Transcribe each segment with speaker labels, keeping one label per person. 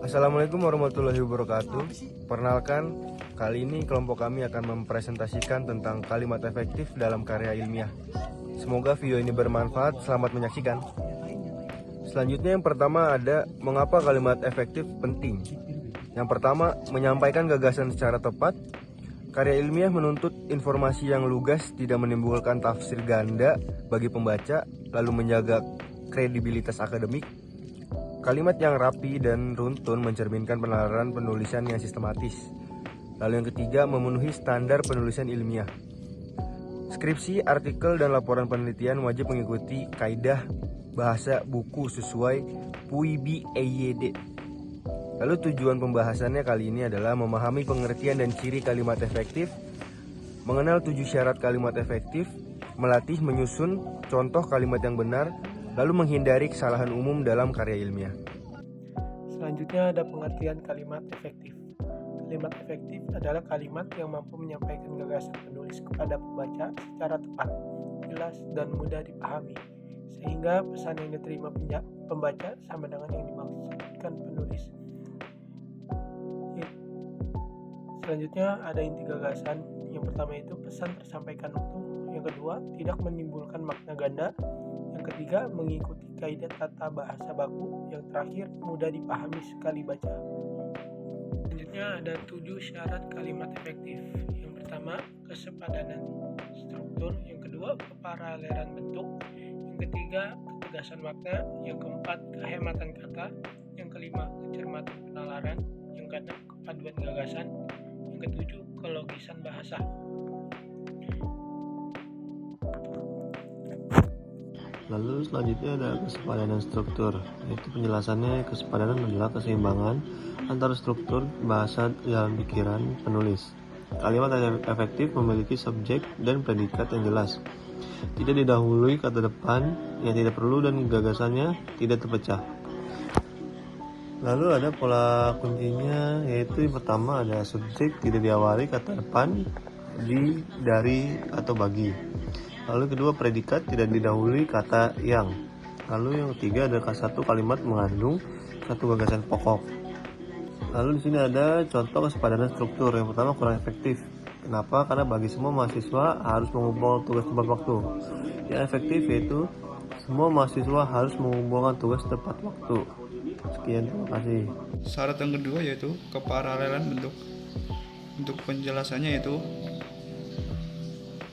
Speaker 1: Assalamualaikum warahmatullahi wabarakatuh. Perkenalkan, kali ini kelompok kami akan mempresentasikan tentang kalimat efektif dalam karya ilmiah. Semoga video ini bermanfaat, selamat menyaksikan. Selanjutnya yang pertama ada mengapa kalimat efektif penting. Yang pertama, menyampaikan gagasan secara tepat. Karya ilmiah menuntut informasi yang lugas, tidak menimbulkan tafsir ganda bagi pembaca, lalu menjaga kredibilitas akademik. Kalimat yang rapi dan runtun mencerminkan penalaran penulisan yang sistematis. Lalu yang ketiga, memenuhi standar penulisan ilmiah. Skripsi, artikel, dan laporan penelitian wajib mengikuti kaidah bahasa buku sesuai PUIB EYD. Lalu tujuan pembahasannya kali ini adalah memahami pengertian dan ciri kalimat efektif, mengenal 7 syarat kalimat efektif, melatih menyusun contoh kalimat yang benar, lalu menghindari kesalahan umum dalam karya ilmiah.
Speaker 2: Selanjutnya ada pengertian kalimat efektif. Kalimat efektif adalah kalimat yang mampu menyampaikan gagasan penulis kepada pembaca secara tepat, jelas, dan mudah dipahami, sehingga pesan yang diterima pembaca sama dengan yang dimaksudkan penulis. Selanjutnya ada inti gagasan. Yang pertama itu pesan tersampaikan utuh. Yang kedua, tidak menimbulkan makna ganda. Yang ketiga, mengikuti kaidah tata bahasa baku. Yang terakhir, mudah dipahami sekali baca. Selanjutnya ada 7 syarat kalimat efektif. Yang pertama, kesepadanan struktur. Yang kedua, keparalelan bentuk. Yang ketiga, ketegasan makna. Yang keempat, kehematan kata. Yang kelima, kecermatan penalaran. Yang keenam, kepaduan gagasan. Yang ketujuh, kelogisan bahasa.
Speaker 3: Lalu selanjutnya ada kesepadanan struktur, yaitu penjelasannya kesepadanan adalah keseimbangan antara struktur bahasa dalam pikiran penulis. Kalimat yang efektif memiliki subjek dan predikat yang jelas, tidak didahului kata depan yang tidak perlu dan gagasannya tidak terpecah. Lalu ada pola kuncinya, yaitu yang pertama ada subjek tidak diawali kata depan, di, dari, atau bagi. Lalu kedua, predikat tidak didahului kata yang. Lalu yang ketiga ada satu kalimat mengandung satu gagasan pokok. Lalu di sini ada contoh kesepadanan struktur. Yang pertama, kurang efektif. Kenapa? Karena bagi semua mahasiswa harus mengumpulkan tugas tepat waktu. Yang efektif yaitu semua mahasiswa harus mengumpulkan tugas tepat waktu. Sekian, terima kasih.
Speaker 4: Syarat yang kedua yaitu keparalelan bentuk. Untuk penjelasannya yaitu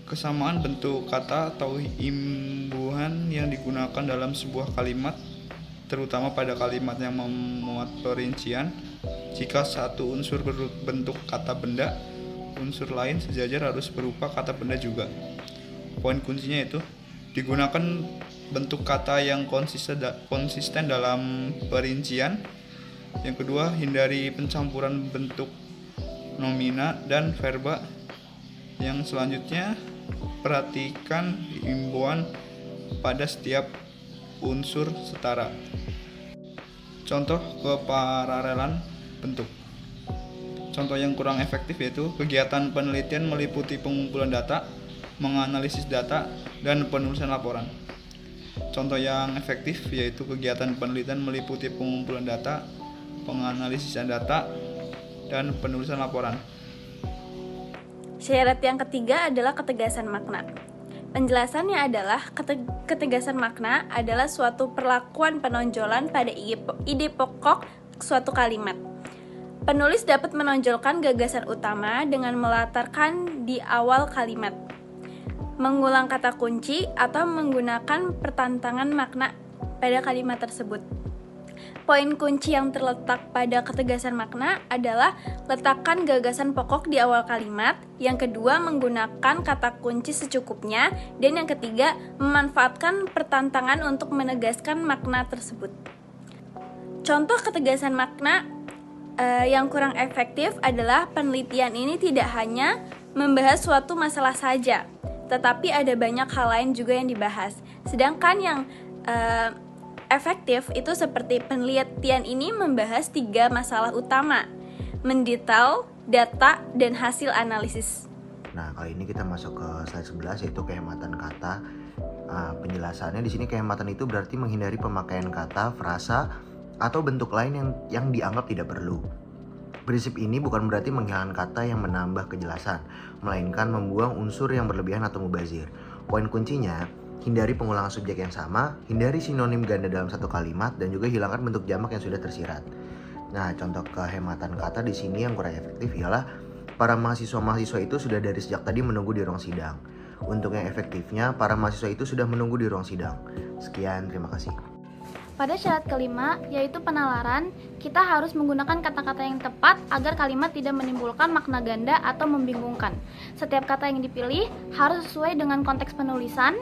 Speaker 4: kesamaan bentuk kata atau imbuhan yang digunakan dalam sebuah kalimat, terutama pada kalimat yang memuat perincian. Jika satu unsur berbentuk kata benda, unsur lain sejajar harus berupa kata benda juga. Poin kuncinya itu digunakan bentuk kata yang konsisten dalam perincian. Yang kedua, hindari pencampuran bentuk nomina dan verba. Yang selanjutnya, perhatikan imbuhan pada setiap unsur setara. Contoh keparalelan bentuk. Contoh yang kurang efektif yaitu kegiatan penelitian meliputi pengumpulan data, menganalisis data, dan penulisan laporan. Contoh yang efektif yaitu kegiatan penelitian meliputi pengumpulan data, penganalisisan data, dan penulisan laporan.
Speaker 5: Syarat yang ketiga adalah ketegasan makna. Penjelasannya adalah ketegasan makna adalah suatu perlakuan penonjolan pada ide pokok suatu kalimat. Penulis dapat menonjolkan gagasan utama dengan melatarkan di awal kalimat, mengulang kata kunci, atau menggunakan pertentangan makna pada kalimat tersebut. Poin kunci yang terletak pada ketegasan makna adalah letakkan gagasan pokok di awal kalimat, yang kedua menggunakan kata kunci secukupnya, dan yang ketiga memanfaatkan pertentangan untuk menegaskan makna tersebut. Contoh ketegasan makna yang kurang efektif adalah penelitian ini tidak hanya membahas suatu masalah saja, tetapi ada banyak hal lain juga yang dibahas. Sedangkan yang efektif itu seperti penelitian ini membahas 3 masalah utama, mendetail, data, dan hasil analisis.
Speaker 6: Nah, kali ini kita masuk ke slide 11 yaitu kehematan kata. Penjelasannya di sini kehematan itu berarti menghindari pemakaian kata, frasa, atau bentuk lain yang dianggap tidak perlu. Prinsip ini bukan berarti menghilangkan kata yang menambah kejelasan, melainkan membuang unsur yang berlebihan atau mubazir. Poin kuncinya, hindari pengulangan subjek yang sama, hindari sinonim ganda dalam satu kalimat, dan juga hilangkan bentuk jamak yang sudah tersirat. Nah, contoh kehematan kata di sini yang kurang efektif ialah para mahasiswa-mahasiswa itu sudah dari sejak tadi menunggu di ruang sidang. Untuk yang efektifnya, para mahasiswa itu sudah menunggu di ruang sidang. Sekian, terima kasih.
Speaker 7: Pada syarat kelima, yaitu penalaran, kita harus menggunakan kata-kata yang tepat agar kalimat tidak menimbulkan makna ganda atau membingungkan. Setiap kata yang dipilih harus sesuai dengan konteks penulisan,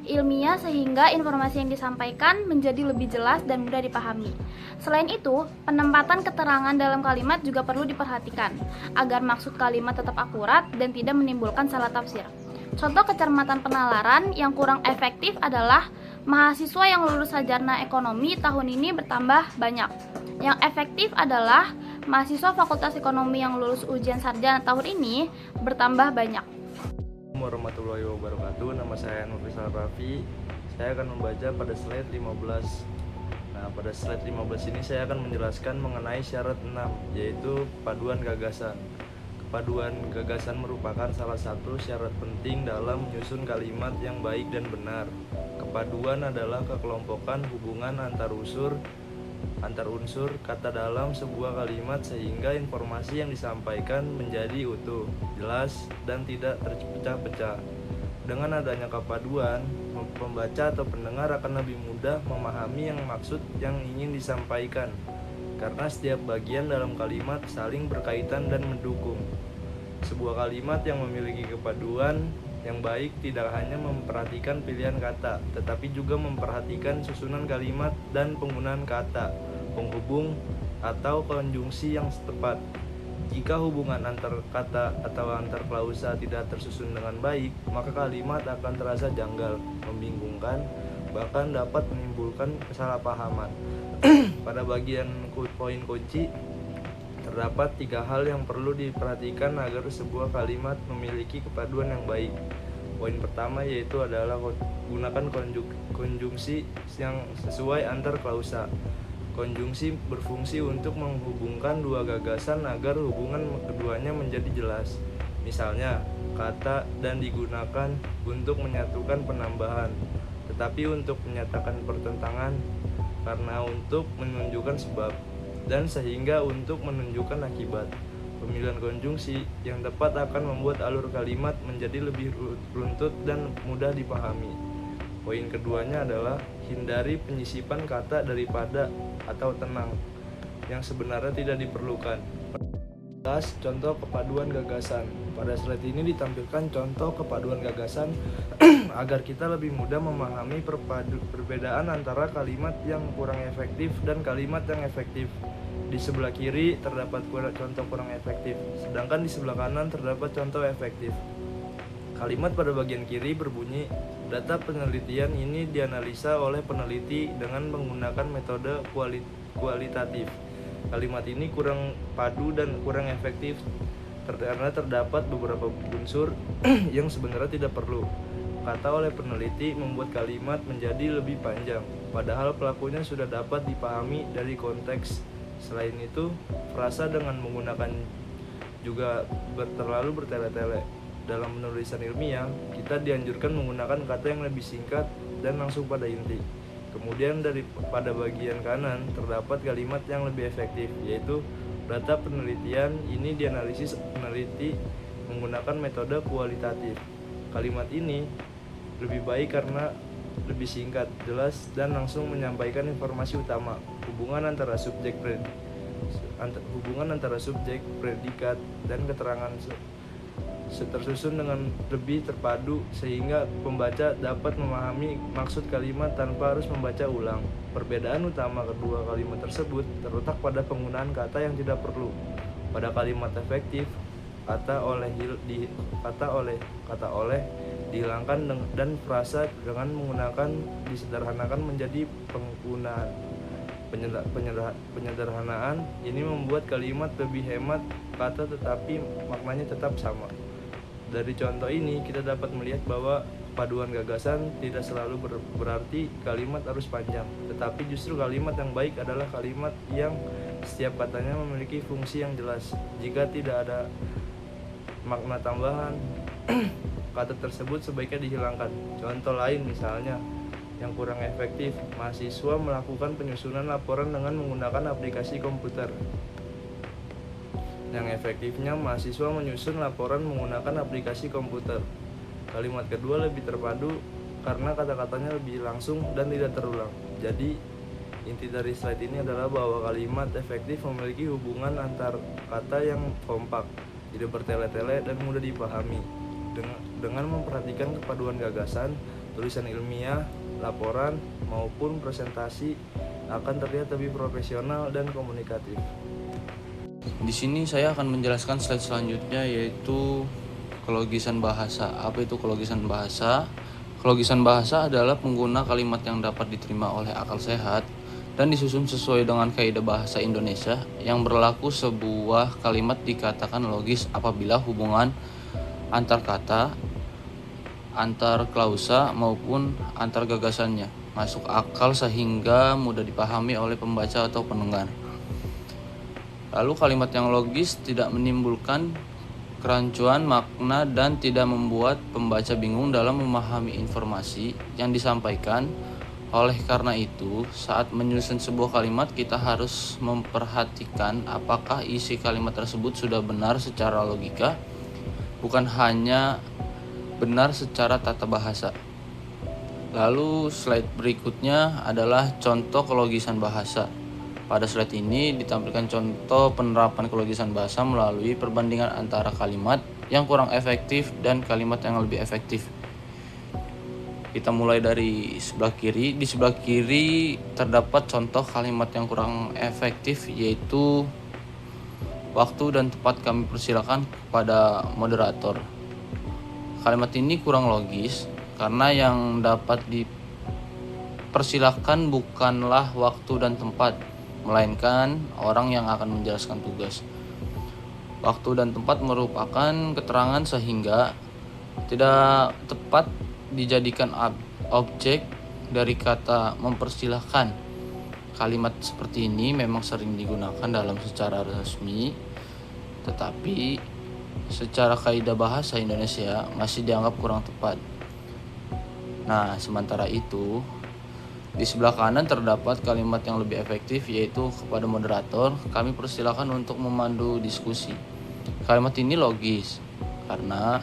Speaker 7: ilmiah sehingga informasi yang disampaikan menjadi lebih jelas dan mudah dipahami. Selain itu, penempatan keterangan dalam kalimat juga perlu diperhatikan, agar maksud kalimat tetap akurat dan tidak menimbulkan salah tafsir. Contoh kecermatan penalaran yang kurang efektif adalah mahasiswa yang lulus sarjana ekonomi tahun ini bertambah banyak. Yang efektif adalah mahasiswa Fakultas Ekonomi yang lulus ujian sarjana tahun ini bertambah banyak.
Speaker 8: Assalamualaikum warahmatullahi wabarakatuh. Nama saya Nurrizal Raffi. Saya akan membaca pada slide 15. Nah, pada slide 15 ini saya akan menjelaskan mengenai syarat 6, yaitu paduan gagasan. Paduan gagasan merupakan salah satu syarat penting dalam menyusun kalimat yang baik dan benar. Kepaduan adalah kekelompokan hubungan antar unsur kata dalam sebuah kalimat sehingga informasi yang disampaikan menjadi utuh, jelas, dan tidak terpecah-pecah. Dengan adanya kepaduan, pembaca atau pendengar akan lebih mudah memahami maksud yang ingin disampaikan, karena setiap bagian dalam kalimat saling berkaitan dan mendukung. Sebuah kalimat yang memiliki kepaduan yang baik tidak hanya memperhatikan pilihan kata, tetapi juga memperhatikan susunan kalimat dan penggunaan kata, penghubung, atau konjungsi yang tepat. Jika hubungan antar kata atau antar klausa tidak tersusun dengan baik, maka kalimat akan terasa janggal, membingungkan, bahkan dapat menimbulkan kesalahpahaman. Pada bagian poin kunci, terdapat 3 hal yang perlu diperhatikan agar sebuah kalimat memiliki kepaduan yang baik. Poin pertama yaitu adalah gunakan konjungsi yang sesuai antar klausa. Konjungsi berfungsi untuk menghubungkan dua gagasan agar hubungan keduanya menjadi jelas. Misalnya, kata dan digunakan untuk menyatukan penambahan, tetapi untuk menyatakan pertentangan, karena untuk menunjukkan sebab, dan sehingga untuk menunjukkan akibat. Pemilihan konjungsi yang tepat akan membuat alur kalimat menjadi lebih runtut dan mudah dipahami. Poin keduanya adalah hindari penyisipan kata daripada atau tenang yang sebenarnya tidak diperlukan. Contoh kepaduan gagasan. Pada slide ini ditampilkan contoh kepaduan gagasan agar kita lebih mudah memahami perbedaan antara kalimat yang kurang efektif dan kalimat yang efektif. Di sebelah kiri terdapat contoh kurang efektif, sedangkan di sebelah kanan terdapat contoh efektif. Kalimat pada bagian kiri berbunyi, data penelitian ini dianalisa oleh peneliti dengan menggunakan metode kualitatif. Kalimat ini kurang padu dan kurang efektif karena terdapat beberapa unsur yang sebenarnya tidak perlu. Kata oleh peneliti membuat kalimat menjadi lebih panjang, padahal pelakunya sudah dapat dipahami dari konteks. Selain itu, frasa dengan menggunakan juga terlalu bertele-tele. Dalam penulisan ilmiah, kita dianjurkan menggunakan kata yang lebih singkat dan langsung pada inti. Kemudian pada bagian kanan terdapat kalimat yang lebih efektif, yaitu data penelitian ini dianalisis peneliti menggunakan metode kualitatif. Kalimat ini lebih baik karena lebih singkat, jelas, dan langsung menyampaikan informasi utama. Hubungan antara subjek, predikat, dan keterangan tersusun dengan lebih terpadu sehingga pembaca dapat memahami maksud kalimat tanpa harus membaca ulang. Perbedaan utama kedua kalimat tersebut terletak pada penggunaan kata yang tidak perlu. Pada kalimat efektif, kata oleh dihilangkan dan frasa dengan menggunakan disederhanakan menjadi penggunaan. Penyederhanaan ini membuat kalimat lebih hemat kata tetapi maknanya tetap sama. Dari contoh ini kita dapat melihat bahwa paduan gagasan tidak selalu berarti kalimat harus panjang, tetapi justru kalimat yang baik adalah kalimat yang setiap katanya memiliki fungsi yang jelas. Jika tidak ada makna tambahan, kata tersebut sebaiknya dihilangkan. Contoh lain misalnya yang kurang efektif, mahasiswa melakukan penyusunan laporan dengan menggunakan aplikasi komputer. Yang efektifnya, mahasiswa menyusun laporan menggunakan aplikasi komputer. Kalimat kedua lebih terpadu karena kata-katanya lebih langsung dan tidak terulang. Jadi, inti dari slide ini adalah bahwa kalimat efektif memiliki hubungan antar kata yang kompak, tidak bertele-tele dan mudah dipahami. Dengan memperhatikan kepaduan gagasan, tulisan ilmiah, laporan, maupun presentasi akan terlihat lebih profesional dan komunikatif.
Speaker 9: Di sini saya akan menjelaskan slide selanjutnya, yaitu kelogisan bahasa. Apa itu kelogisan bahasa? Kelogisan bahasa adalah pengguna kalimat yang dapat diterima oleh akal sehat dan disusun sesuai dengan kaidah bahasa Indonesia yang berlaku. Sebuah kalimat dikatakan logis apabila hubungan antar kata, antar klausa maupun antar gagasannya masuk akal sehingga mudah dipahami oleh pembaca atau pendengar. Lalu kalimat yang logis tidak menimbulkan kerancuan makna dan tidak membuat pembaca bingung dalam memahami informasi yang disampaikan. Oleh karena itu, saat menyusun sebuah kalimat, kita harus memperhatikan apakah isi kalimat tersebut sudah benar secara logika, bukan hanya benar secara tata bahasa. Lalu slide berikutnya adalah contoh kelogisan bahasa. Pada slide ini ditampilkan contoh penerapan kelogisan bahasa melalui perbandingan antara kalimat yang kurang efektif dan kalimat yang lebih efektif. Kita mulai dari sebelah kiri. Di sebelah kiri terdapat contoh kalimat yang kurang efektif, yaitu waktu dan tempat kami persilakan kepada moderator. Kalimat ini kurang logis karena yang dapat dipersilakan bukanlah waktu dan tempat, melainkan orang yang akan menjelaskan tugas. Waktu dan tempat merupakan keterangan sehingga tidak tepat dijadikan objek dari kata mempersilahkan. Kalimat seperti ini memang sering digunakan dalam secara resmi, tetapi secara kaidah bahasa Indonesia masih dianggap kurang tepat. Nah, sementara itu, di sebelah kanan terdapat kalimat yang lebih efektif, yaitu kepada moderator, kami persilakan untuk memandu diskusi. Kalimat ini logis karena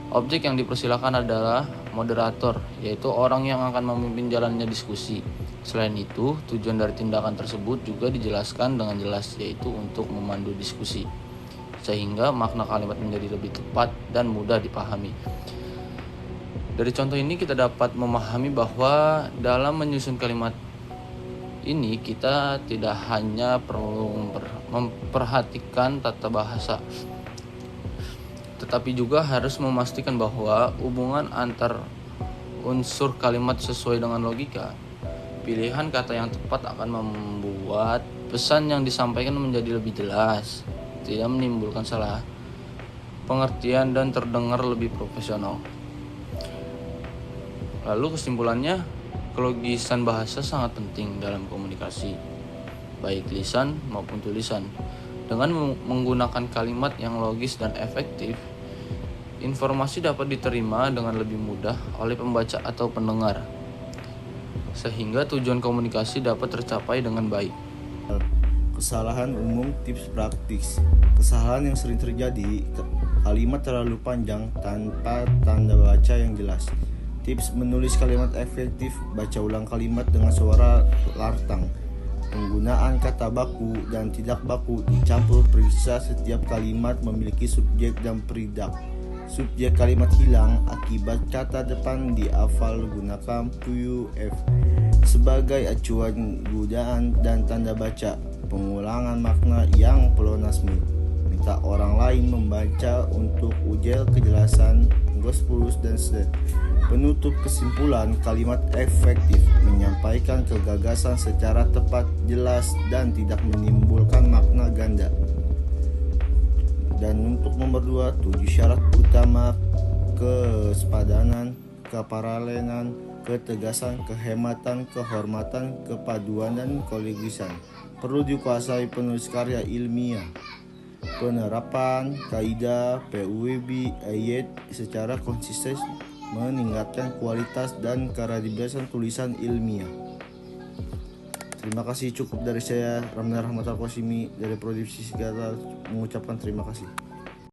Speaker 9: objek yang dipersilakan adalah moderator, yaitu orang yang akan memimpin jalannya diskusi. Selain itu, tujuan dari tindakan tersebut juga dijelaskan dengan jelas, yaitu untuk memandu diskusi, sehingga makna kalimat menjadi lebih tepat dan mudah dipahami. Dari contoh ini kita dapat memahami bahwa dalam menyusun kalimat ini kita tidak hanya perlu memperhatikan tata bahasa, tetapi juga harus memastikan bahwa hubungan antar unsur kalimat sesuai dengan logika. Pilihan kata yang tepat akan membuat pesan yang disampaikan menjadi lebih jelas, tidak menimbulkan salah pengertian dan terdengar lebih profesional. Lalu kesimpulannya, kelogisan bahasa sangat penting dalam komunikasi, baik lisan maupun tulisan. Dengan menggunakan kalimat yang logis dan efektif, informasi dapat diterima dengan lebih mudah oleh pembaca atau pendengar, sehingga tujuan komunikasi dapat tercapai dengan baik.
Speaker 10: Kesalahan umum, tips praktis. Kesalahan yang sering terjadi, kalimat terlalu panjang tanpa tanda baca yang jelas. Tips menulis kalimat efektif, baca ulang kalimat dengan suara lantang. Penggunaan kata baku dan tidak baku dicampur, periksa setiap kalimat memiliki subjek dan peridak. Subjek kalimat hilang akibat kata depan dihafal, gunakan PUF sebagai acuan godaan dan tanda baca. Pengulangan makna yang pleonasme. Minta orang lain membaca untuk ujar kejelasan, gospulus dan set. Penutup kesimpulan, kalimat efektif menyampaikan kegagasan secara tepat, jelas, dan tidak menimbulkan makna ganda. Dan untuk nomor 2, 7 syarat utama kesepadanan, keparalelan, ketegasan, kehematan, kehormatan, kepaduan, dan kolegisan perlu dikuasai penulis karya ilmiah. Penerapan kaidah PUBB ayat secara konsisten meningkatkan kualitas dan kredibilitas tulisan ilmiah. Terima kasih, cukup dari saya, Ramdan Rahmat Al-Qasimi dari Prodi Fisika, mengucapkan terima kasih.